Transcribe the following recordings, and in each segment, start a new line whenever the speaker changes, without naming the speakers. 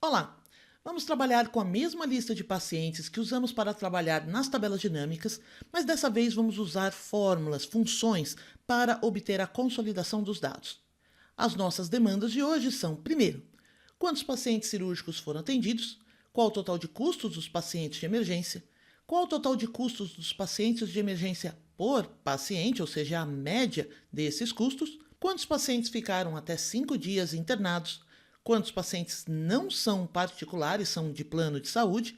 Olá! Vamos trabalhar com a mesma lista de pacientes que usamos para trabalhar nas tabelas dinâmicas, mas dessa vez vamos usar fórmulas, funções, para obter a consolidação dos dados. As nossas demandas de hoje são, primeiro, quantos pacientes cirúrgicos foram atendidos, qual o total de custos dos pacientes de emergência, qual o total de custos dos pacientes de emergência por paciente, ou seja, a média desses custos, quantos pacientes ficaram até 5 dias internados, quantos pacientes não são particulares, são de plano de saúde,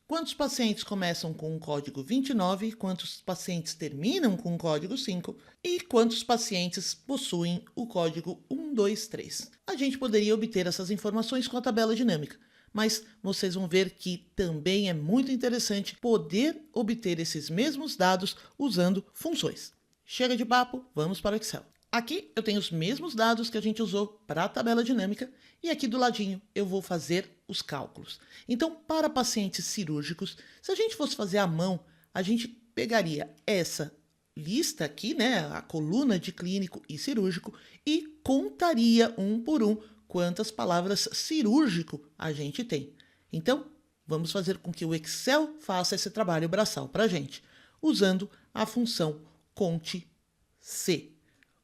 quantos pacientes começam com o código 29, quantos pacientes terminam com o código 5 e quantos pacientes possuem o código 123. A gente poderia obter essas informações com a tabela dinâmica, mas vocês vão ver que também é muito interessante poder obter esses mesmos dados usando funções. Chega de papo, vamos para o Excel. Aqui eu tenho os mesmos dados que a gente usou para a tabela dinâmica e aqui do ladinho eu vou fazer os cálculos. Então, para pacientes cirúrgicos, se a gente fosse fazer à mão, a gente pegaria essa lista aqui, né, a coluna de clínico e cirúrgico, e contaria um por um quantas palavras cirúrgico a gente tem. Então, vamos fazer com que o Excel faça esse trabalho braçal para a gente, usando a função conte-C.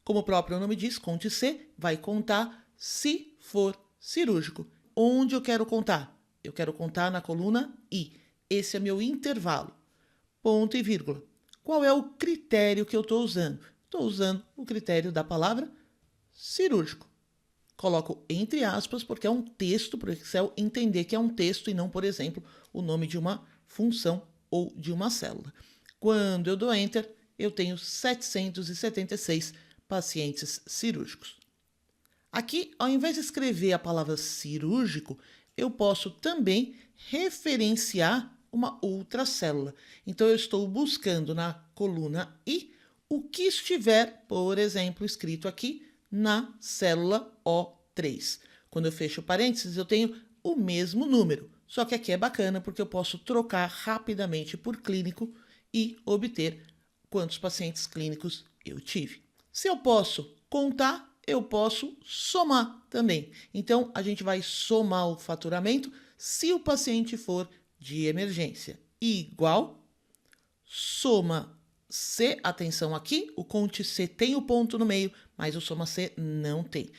Como o próprio nome diz, conte-C vai contar se for cirúrgico. Onde eu quero contar? Eu quero contar na coluna I. Esse é meu intervalo. Ponto e vírgula. Qual é o critério que eu estou usando? Estou usando o critério da palavra cirúrgico. Coloco entre aspas porque é um texto para o Excel entender que é um texto e não, por exemplo, o nome de uma função ou de uma célula. Quando eu dou Enter, eu tenho 776 pacientes cirúrgicos. Aqui, ao invés de escrever a palavra cirúrgico, eu posso também referenciar uma outra célula. Então, eu estou buscando na coluna I o que estiver, por exemplo, escrito aqui na célula O3. Quando eu fecho parênteses, eu tenho o mesmo número, só que aqui é bacana porque eu posso trocar rapidamente por clínico e obter quantos pacientes clínicos eu tive. Se eu posso contar, eu posso somar também. Então, a gente vai somar o faturamento se o paciente for de emergência. Igual, soma C, atenção aqui, o conte C tem o ponto no meio, mas o soma C não tem.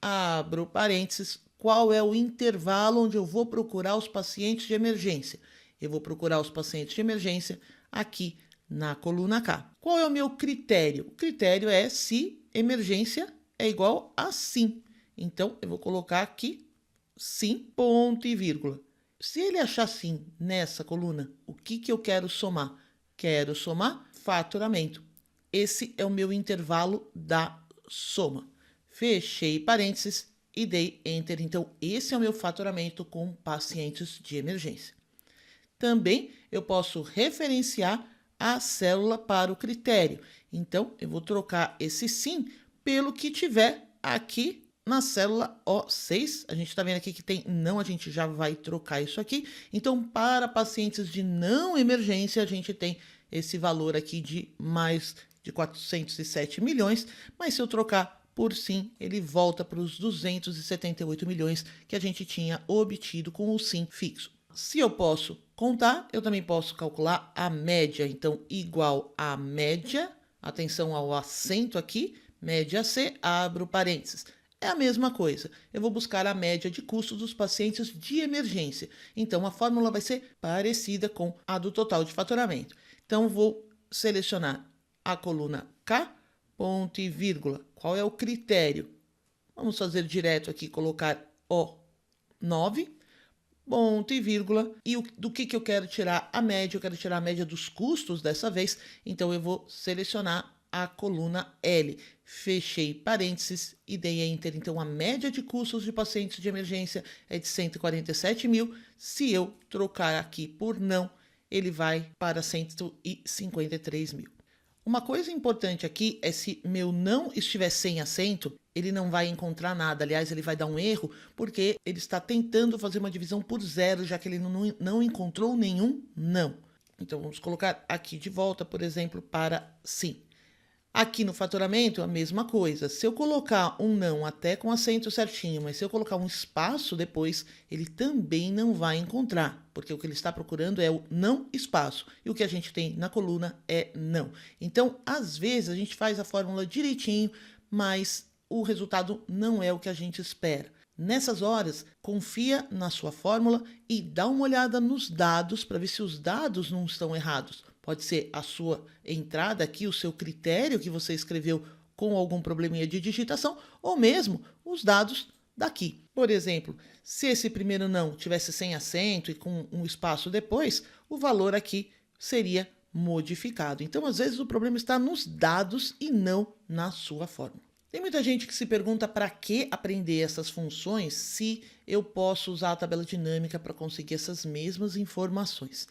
Abro parênteses, qual é o intervalo onde eu vou procurar os pacientes de emergência? Eu vou procurar os pacientes de emergência aqui na coluna K. Qual é o meu critério? O critério é se emergência é igual a sim. Então, eu vou colocar aqui sim, ponto e vírgula. Se ele achar sim nessa coluna, o que eu quero somar? Quero somar faturamento. Esse é o meu intervalo da soma. Fechei parênteses e dei Enter. Então, esse é o meu faturamento com pacientes de emergência. Também eu posso referenciar a célula para o critério. Então, eu vou trocar esse sim pelo que tiver aqui na célula O6. A gente está vendo aqui que tem não, a gente já vai trocar isso aqui. Então, para pacientes de não emergência, a gente tem esse valor aqui de mais de 407 milhões, mas se eu trocar por sim, ele volta para os 278 milhões que a gente tinha obtido com o sim fixo. Se eu posso contar, eu também posso calcular a média. Então, igual a média, atenção ao acento aqui, média C, abro parênteses. É a mesma coisa. Eu vou buscar a média de custos dos pacientes de emergência. Então, a fórmula vai ser parecida com a do total de faturamento. Então, vou selecionar a coluna K, ponto e vírgula. Qual é o critério? Vamos fazer direto aqui, colocar O9, ponto e vírgula, e do que eu quero tirar a média? Eu quero tirar a média dos custos dessa vez, então eu vou selecionar a coluna L. Fechei parênteses e dei Enter. Então, a média de custos de pacientes de emergência é de 147 mil. Se eu trocar aqui por não, ele vai para 153 mil. Uma coisa importante aqui é se meu não estiver sem acento, ele não vai encontrar nada. Aliás, ele vai dar um erro porque ele está tentando fazer uma divisão por zero, já que ele não encontrou nenhum não. Então, vamos colocar aqui de volta, por exemplo, para sim. Aqui no faturamento, a mesma coisa. Se eu colocar um não até com acento certinho, mas se eu colocar um espaço depois, ele também não vai encontrar, porque o que ele está procurando é o não espaço, e o que a gente tem na coluna é não. Então, às vezes, a gente faz a fórmula direitinho, mas o resultado não é o que a gente espera. Nessas horas, confia na sua fórmula e dá uma olhada nos dados para ver se os dados não estão errados. Pode ser a sua entrada aqui, o seu critério que você escreveu com algum probleminha de digitação, ou mesmo os dados daqui. Por exemplo, se esse primeiro não tivesse sem acento e com um espaço depois, o valor aqui seria modificado. Então, às vezes, o problema está nos dados e não na sua fórmula. Tem muita gente que se pergunta para que aprender essas funções se eu posso usar a tabela dinâmica para conseguir essas mesmas informações.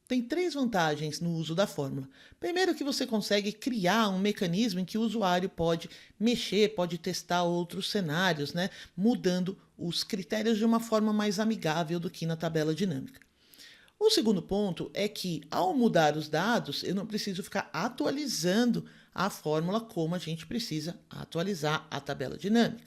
Tem 3 vantagens no uso da fórmula. Primeiro, que você consegue criar um mecanismo em que o usuário pode mexer, pode testar outros cenários, né? Mudando os critérios de uma forma mais amigável do que na tabela dinâmica. O segundo ponto é que, ao mudar os dados, eu não preciso ficar atualizando a fórmula como a gente precisa atualizar a tabela dinâmica.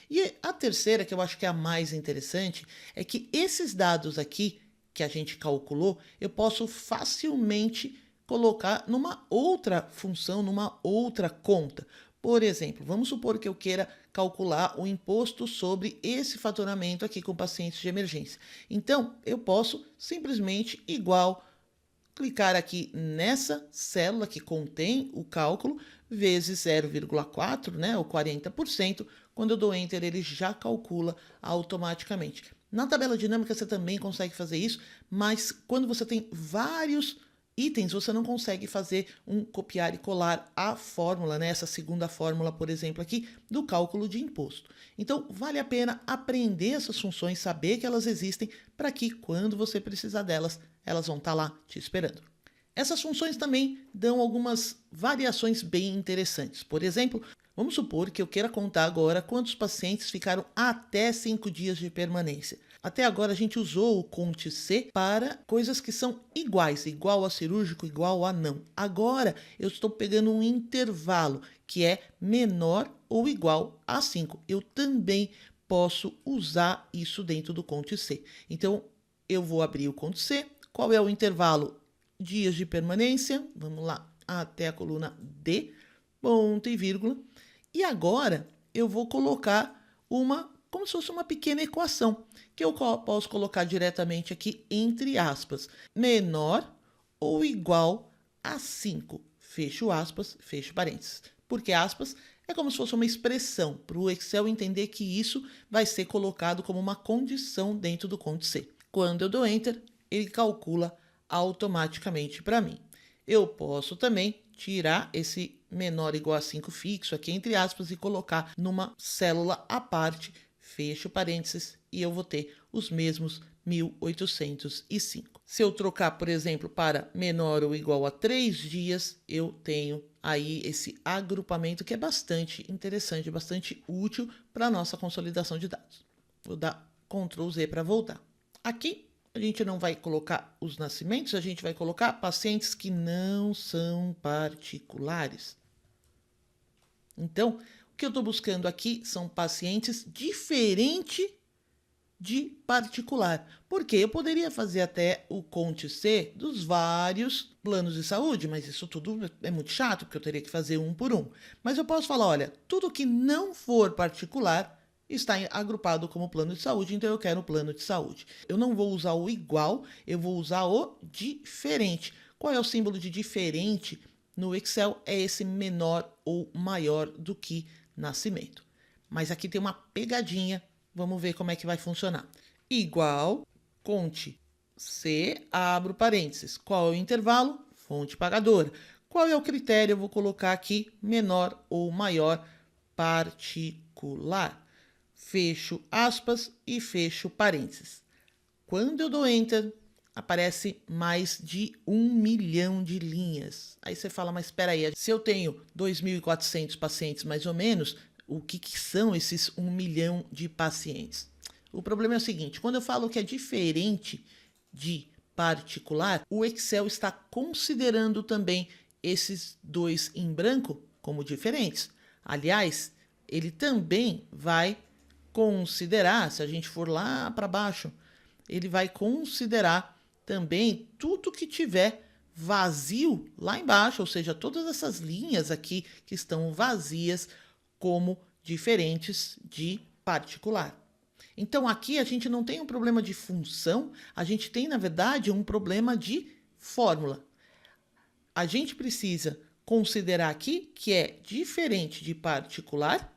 E a terceira, que eu acho que é a mais interessante, é que esses dados aqui que a gente calculou, eu posso facilmente colocar numa outra função, numa outra conta. Por exemplo, vamos supor que eu queira calcular o imposto sobre esse faturamento aqui com pacientes de emergência. Então, eu posso simplesmente clicar aqui nessa célula que contém o cálculo, vezes 0,4, né, ou 40%. Quando eu dou Enter, ele já calcula automaticamente. Na tabela dinâmica você também consegue fazer isso, mas quando você tem vários itens, você não consegue fazer um copiar e colar a fórmula, né? Essa segunda fórmula, por exemplo, aqui, do cálculo de imposto. Então, vale a pena aprender essas funções, saber que elas existem, para que quando você precisar delas, elas vão estar lá te esperando. Essas funções também dão algumas variações bem interessantes. Por exemplo, vamos supor que eu queira contar agora quantos pacientes ficaram até 5 dias de permanência. Até agora a gente usou o Conte-C para coisas que são iguais, igual a cirúrgico, igual a não. Agora eu estou pegando um intervalo que é menor ou igual a 5. Eu também posso usar isso dentro do Conte-C. Então eu vou abrir o Conte-C. Qual é o intervalo? Dias de permanência. Vamos lá, até a coluna D, ponto e vírgula. E agora eu vou colocar como se fosse uma pequena equação, que eu posso colocar diretamente aqui entre aspas, menor ou igual a 5, fecho aspas, fecho parênteses. Porque aspas é como se fosse uma expressão, para o Excel entender que isso vai ser colocado como uma condição dentro do Conte-C. Quando eu dou Enter, ele calcula automaticamente para mim. Eu posso também tirar esse menor ou igual a 5 fixo aqui entre aspas e colocar numa célula à parte, fecho parênteses, e eu vou ter os mesmos 1805. Se eu trocar, por exemplo, para menor ou igual a 3 dias, eu tenho aí esse agrupamento que é bastante interessante, bastante útil para a nossa consolidação de dados. Vou dar Ctrl Z para voltar. Aqui a gente não vai colocar os nascimentos, a gente vai colocar pacientes que não são particulares. Então, o que eu estou buscando aqui são pacientes diferentes de particular. Porque eu poderia fazer até o Conte-C dos vários planos de saúde, mas isso tudo é muito chato, porque eu teria que fazer um por um. Mas eu posso falar, olha, tudo que não for particular está agrupado como plano de saúde, então eu quero o plano de saúde. Eu não vou usar o igual, eu vou usar o diferente. Qual é o símbolo de diferente no Excel? É esse menor ou maior do que nascimento. Mas aqui tem uma pegadinha, vamos ver como é que vai funcionar. Igual, Conte C, abro parênteses. Qual é o intervalo? Fonte pagadora. Qual é o critério? Eu vou colocar aqui menor ou maior particular. Fecho aspas e fecho parênteses. Quando eu dou Enter, aparece mais de 1 milhão de linhas. Aí você fala, mas espera aí, se eu tenho 2.400 pacientes mais ou menos, o que são esses 1 milhão de pacientes? O problema é o seguinte, quando eu falo que é diferente de particular, o Excel está considerando também esses dois em branco como diferentes. Aliás, ele também vai considerar, se a gente for lá para baixo, ele vai considerar também tudo que tiver vazio lá embaixo, ou seja, todas essas linhas aqui que estão vazias como diferentes de particular. Então aqui a gente não tem um problema de função, a gente tem, na verdade, um problema de fórmula. A gente precisa considerar aqui que é diferente de particular,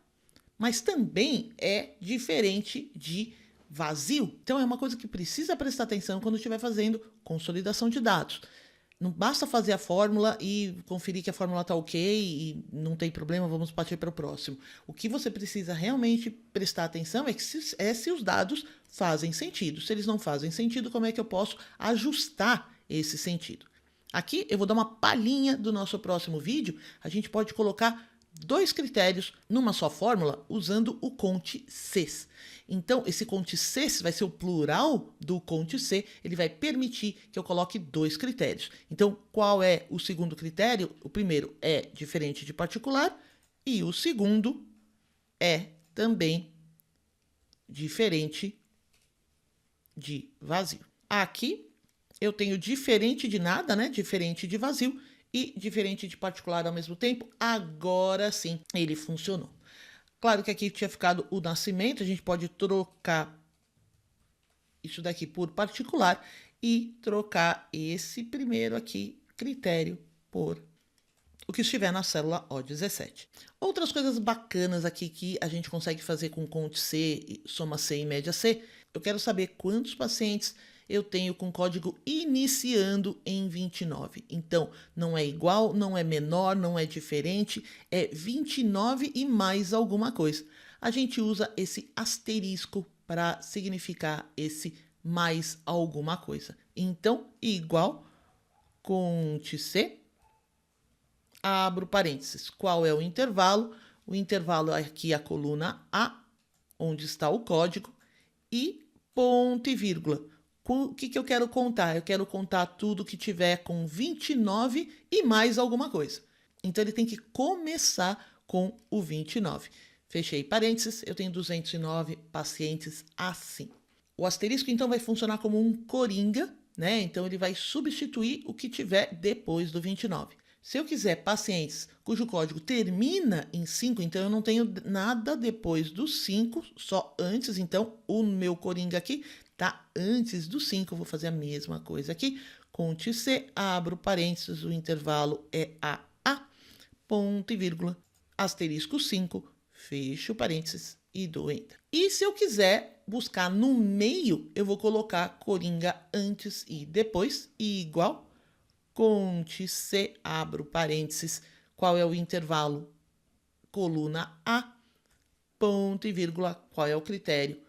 mas também é diferente de vazio. Então é uma coisa que precisa prestar atenção quando estiver fazendo consolidação de dados. Não basta fazer a fórmula e conferir que a fórmula está ok e não tem problema, vamos partir para o próximo. O que você precisa realmente prestar atenção é, se os dados fazem sentido. Se eles não fazem sentido, como é que eu posso ajustar esse sentido? Aqui eu vou dar uma palhinha do nosso próximo vídeo. A gente pode colocar 2 critérios numa só fórmula usando o conte-Cs. Então, esse conte-Cs vai ser o plural do conte-C, ele vai permitir que eu coloque 2 critérios. Então, qual é o segundo critério? O primeiro é diferente de particular e o segundo é também diferente de vazio. Aqui eu tenho diferente de nada, né? Diferente de vazio e diferente de particular ao mesmo tempo. Agora sim, ele funcionou. Claro que aqui tinha ficado o nascimento, a gente pode trocar isso daqui por particular e trocar esse primeiro aqui, critério, por o que estiver na célula O17. Outras coisas bacanas aqui que a gente consegue fazer com conte-C, soma C e média C, eu quero saber quantos pacientes eu tenho com código iniciando em 29. Então, não é igual, não é menor, não é diferente, é 29 e mais alguma coisa. A gente usa esse asterisco para significar esse mais alguma coisa. Então, igual, conte-C, abro parênteses. Qual é o intervalo? O intervalo aqui é a coluna A, onde está o código, e ponto e vírgula. O que eu quero contar? Eu quero contar tudo que tiver com 29 e mais alguma coisa. Então, ele tem que começar com o 29. Fechei parênteses, eu tenho 209 pacientes assim. O asterisco, então, vai funcionar como um coringa, né? Então, ele vai substituir o que tiver depois do 29. Se eu quiser pacientes cujo código termina em 5, então eu não tenho nada depois do 5, só antes. Então, o meu coringa aqui tá antes do 5. Eu vou fazer a mesma coisa aqui. Conte-C, abro parênteses, o intervalo é A, ponto e vírgula, asterisco 5, fecho parênteses e dou Enter. E se eu quiser buscar no meio, eu vou colocar coringa antes e depois, e igual, conte-C, abro parênteses, qual é o intervalo? Coluna A, ponto e vírgula, qual é o critério?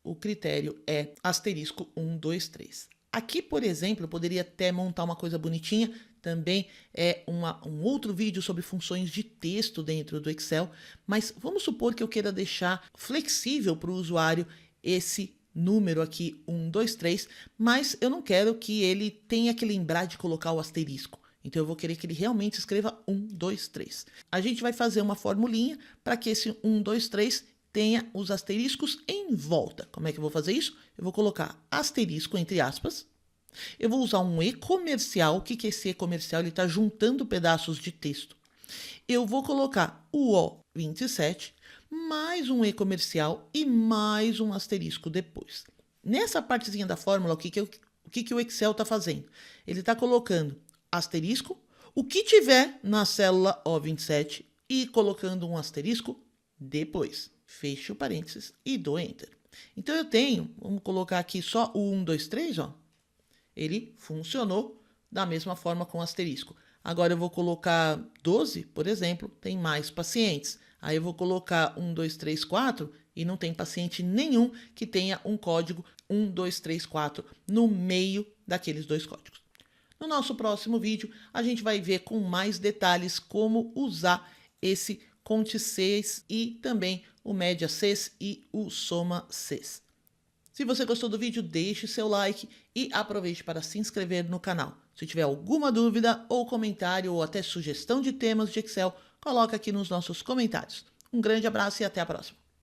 O critério é asterisco 1, 2, 3. Aqui, por exemplo, eu poderia até montar uma coisa bonitinha, também é um outro vídeo sobre funções de texto dentro do Excel, mas vamos supor que eu queira deixar flexível para o usuário esse número aqui, 1, 2, 3, mas eu não quero que ele tenha que lembrar de colocar o asterisco. Então, eu vou querer que ele realmente escreva 1, 2, 3. A gente vai fazer uma formulinha para que esse 1, 2, 3 tenha os asteriscos em volta. Como é que eu vou fazer isso? Eu vou colocar asterisco entre aspas. Eu vou usar um e-comercial. O que é esse e-comercial? Ele está juntando pedaços de texto. Eu vou colocar o O27, mais um e-comercial e mais um asterisco depois. Nessa partezinha da fórmula, o que o Excel está fazendo? Ele está colocando asterisco, o que tiver na célula O27 e colocando um asterisco depois. Fecho parênteses e dou Enter. Então, eu tenho, vamos colocar aqui só o 1, 2, 3, ó. Ele funcionou da mesma forma com asterisco. Agora, eu vou colocar 12, por exemplo, tem mais pacientes. Aí, eu vou colocar 1, 2, 3, 4 e não tem paciente nenhum que tenha um código 1, 2, 3, 4 no meio daqueles 2 códigos. No nosso próximo vídeo, a gente vai ver com mais detalhes como usar esse conte-Cs e também o média-Cs e o soma-Cs. Se você gostou do vídeo, deixe seu like e aproveite para se inscrever no canal. Se tiver alguma dúvida ou comentário ou até sugestão de temas de Excel, Coloca aqui nos nossos comentários. Um grande abraço e até a próxima.